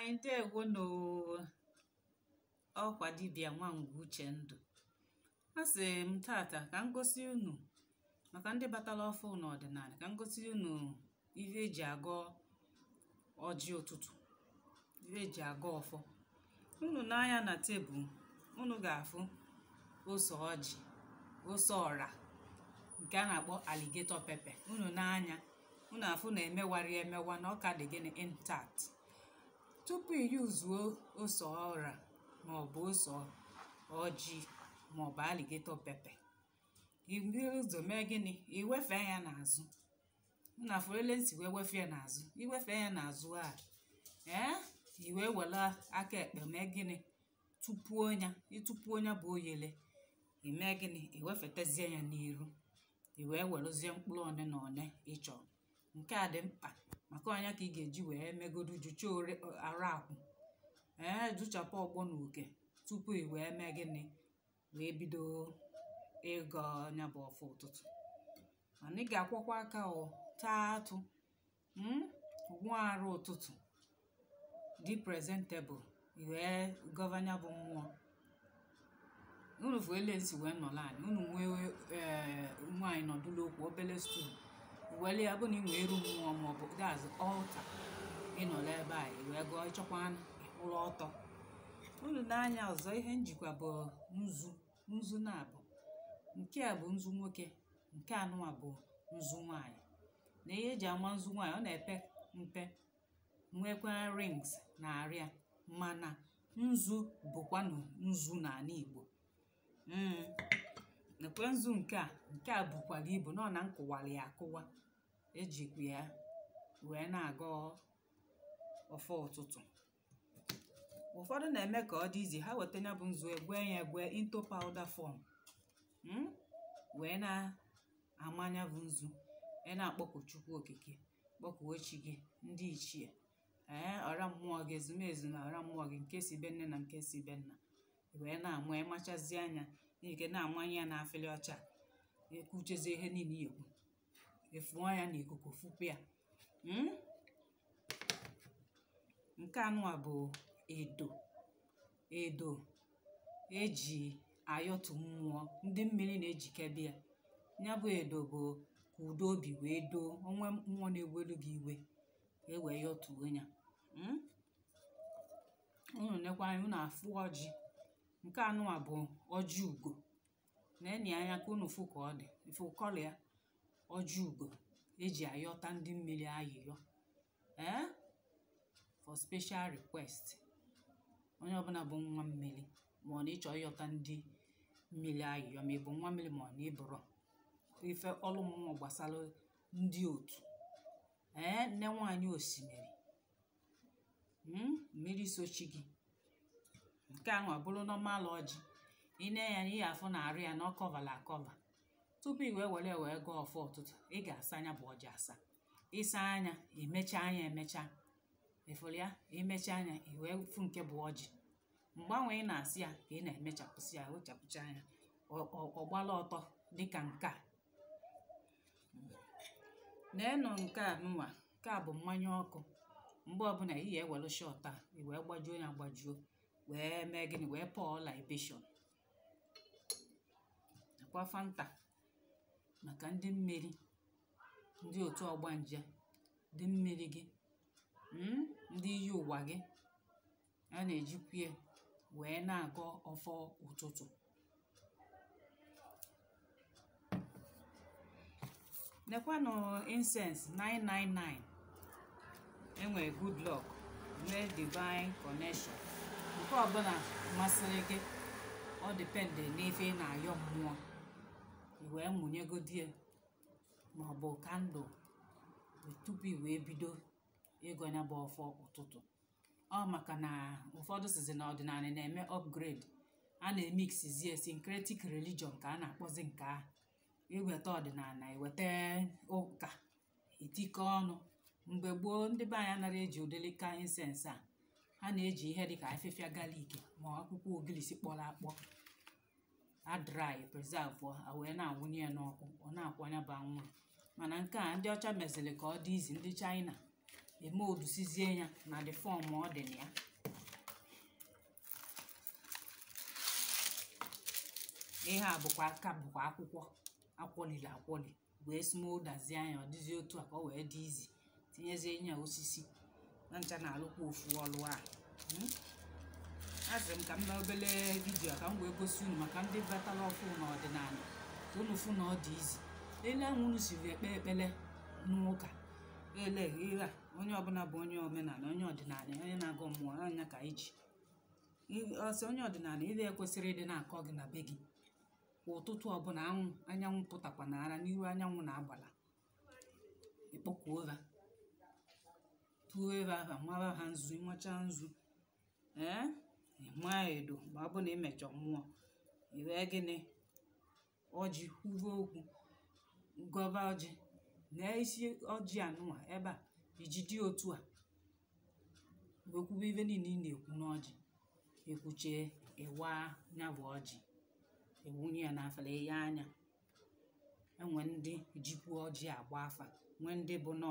anyị ndewo n'ọkwa dibịa Nwangwu Uchendụ. Asị m tata ka m gosi unu maka ndị batara ọfụ n'ọdịnala, ka m gosi unu ihe eji agọ ọjị ụtụtụ, ihe eji agọ ọfọ. Unu n'anya na tebụl unu ga-afụ ose ọjị, ose ọra nke a na-akpọ alligator pepper. Unu n'anya unu afụ na emewara emewa na ọka dị gịnị intact. Tupu iyuzuo ose ọra maọbụ ose ọjị maọbụ alligator pepper, iburu ụzọ mee gịnị? Iwefe ya n'azụ. Unu afụrụ ele nsi wee wefe ya n'azụ. Iwefe ya n'azụ iwe were aka ekpe mee gịnị? Tupuo ya. Ịtụpuo ya bụ oyele, ime gịnị? Iwefetezie ya n'iru. Iwee werezie mkpụrụ one na one ịchọrọ. Nke a dị mkpa maka ọnya ka ị ga-eji wee megodu jucha arụ akwụ, juchapụ ọgbọ na uke tupu i wee mee gịnị? Wee bido ịgọ ọnya bụ ọfọ ụtụtụ. Mana ị ga-akwọkwa aka taa atụ, nwa arụ ụtụtụ dị presentable, wee gọvanya bụ mmụọ. Unu fụ ele nsi wee nọla anyị, unu nwee nwaanyị nọdụlụ okwu obele stool, wele ya bụ na ị nwee eru mmụọ maọbụ gaazị ọlta ịnọla ebe a wee gụọ ịchọkwa ụlọ ọtọ. Unu n'anya ọzọ, ihe njikwa bụ nzu na-abụ. Nke a bụ nzu nwoke, nke anụwa bụ nzu nwaanyị. Na ihe eji ama nzu nwaanyị, ọ na-epe mpe, nwekwa rings na arịa, mana nzu bụkwanụ nzu n'ala Igbo. Nekwe nzu nke a bụkwara ibu nọ na nkụwara ya akụwa, ejikwa ya wee na-agọ ọfọ ụtụtụ. Ụfọdụ na-eme ka ọ dị izi, ha weta ya bụ nzu egwe ya egwe into powder form, wee na-amanya bụ nzu, na-akpọku Chukwu Okike, kpọkuo chi gị, ndị ichie, ọra mmụọ gị, ezumezu na ọra mmụọ gị, nke si be nne na nke si be nna, wee na-amụ ịmachazi anya n'ike, na-amanye ya na afịlị ọcha, ekwuchezi ihe niile ekwu, efuo ya na ikuku fupu ya. Nke anụwa bụ edo eji ayọtụ mmụọ, ndị mmiri na-ejikebe ya. Ya bụ edo bụ ka udo obi wee doo, onwe mmụọ na-ewelu gị iwe wee yọtuo ya. Unu nekwa anya, unu afụ ọjị. Nke anụwa bụ ọjị ugo. Na-enye anya ka unu fụ ka ọ dị, ifu kọlọ ya, ọjị ugo eji ayọta ndị mmiri ayịyọ, for special request. Onye ọbụla bụ nwa mmiri ma ọ na ịchọ ịyọta ndị mmiri ayịyọ, ma ị bụ nwa mmiri ma ọ na ịbụrọ, ife ọlụ mmụọ gbasara ndị otu nne nwaanyị osimiri, mmiri sochi gị. Nke ahụ abụrụ normal ọjị. Ị na ya na ihe afọ na-arụ ya na ọ kọvala akọva. Tupu i wee wee gọọ ọfọ ụtụtụ, ị ga-asa anya bụ ọjị asa. Ịsa anya, imecha anya emecha, ịfụrụ ya, imecha anya iwee fụ nke bụ ọjị. Mgbanwe ị na-asị ya ka ị na-emechapụsị ya, wechapụcha anya ọgbala ọtọ dịka nke a. Na-enụ nke a nụwa, nke a bụ mmanya ọkụ. Mgbe ọbụla ị ya ewelu shọt a, i wee gbajuo ya agbajuo, wee mee gịnị? Wee pour libation. Akwa Fanta maka ndị mmiri, ndị otu ọgbanje, ndị mmiri gị, ndị iyi ụwa gị, a na-ejikwa wee na-agọ ọfọ ụtụtụ. Nekwanụ incense 999. Enwere good luck, nwee divine connection. Nke ọbụla masịrị gị, ọ depende n'ife ị na-ayọ mmụọ, i wee mụnyegodie maọbụ kandụl tupu i wee bido ịgọ ya bụ ọfọ ụtụtụ. Ọ maka na ụfọdụ sizi na ọdịnala na-eme upgrade, a na-emixizie syncretic religion ka a na-akpọzi nke ahụ. Iweta ọdịnala, iweta ụka, itikọ ọnụ. Mgbe gboo ndị be anyị anaghị eji udelika incense a, ha na-eji ihe dịka afịfịa galik ma akwụkwọ ogilisi kpọrọ akpọ, adry preserve, wee na-awụnye n'ọkụ, ọ na-akwanya bụ anwụrụ. Mana nke a ndị ọcha meziri ka ọ dị izi, ndị China eme odusizie ya na the form ọ dị na ya. Ihe a bụkwa akwụkwọ akwọliri akwọli wee smoodazie anya ọ dịzie otu a ka ọ wee dị izi. Tinyezie nya osisi na ncha na-alụkwa ofu ọlụ a. Asị m ka m mee obere vidio ka m wee gosi unu maka ndị batara ọfụ n'ọdịnala ka unu fụ na ọ dị izi. Ele ahụ unu siri ekpele n'ụka ele ihe a onye ọbụla bụ onye omenala onye ọdịnala onye na-agụ mmụọ anya ka iji ọsọ onye ọdịnala ile ekwesịrị ịdị na-akọ gị na be gị kwa ụtụtụ ọbụla anyanwụ pụtakwa n'ara n'ihu anyanwụ na-agbala ịkpọkuo ha tuo ebe ahụ mara ha nzu ịmacha nzu ịma edo ma ọ bụ na imechọ mmụọ iwee gịnị ọjị kwuo okwu gọba ọjị na isi ọjị anụwa ebe a iji dị otu a wekwube ibe niile ị na-ekwu n'ọjị ekwuchie ịwa nya bụ ọjị ewunye ya n'afere ya anya. Enwe ndị jikwu ọjị agba afa nwee ndị bụ nọ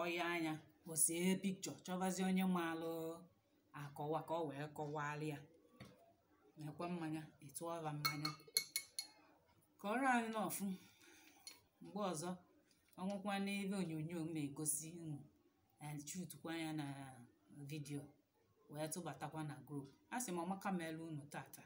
ọya anya osee pikchọ chọbazie onye maalụ akọwa ka ọ wee kọwalị ya mekwa mmanya ịtụọra mmanya kọrọ anyị n'ọfụ. Mgbe ọzọ ọnwụkwa n'ebe onyonyo m na-egosi unu chutukwa ya na vidio wee tụbatakwa na grup. A sị m ọmaka meelu unu tata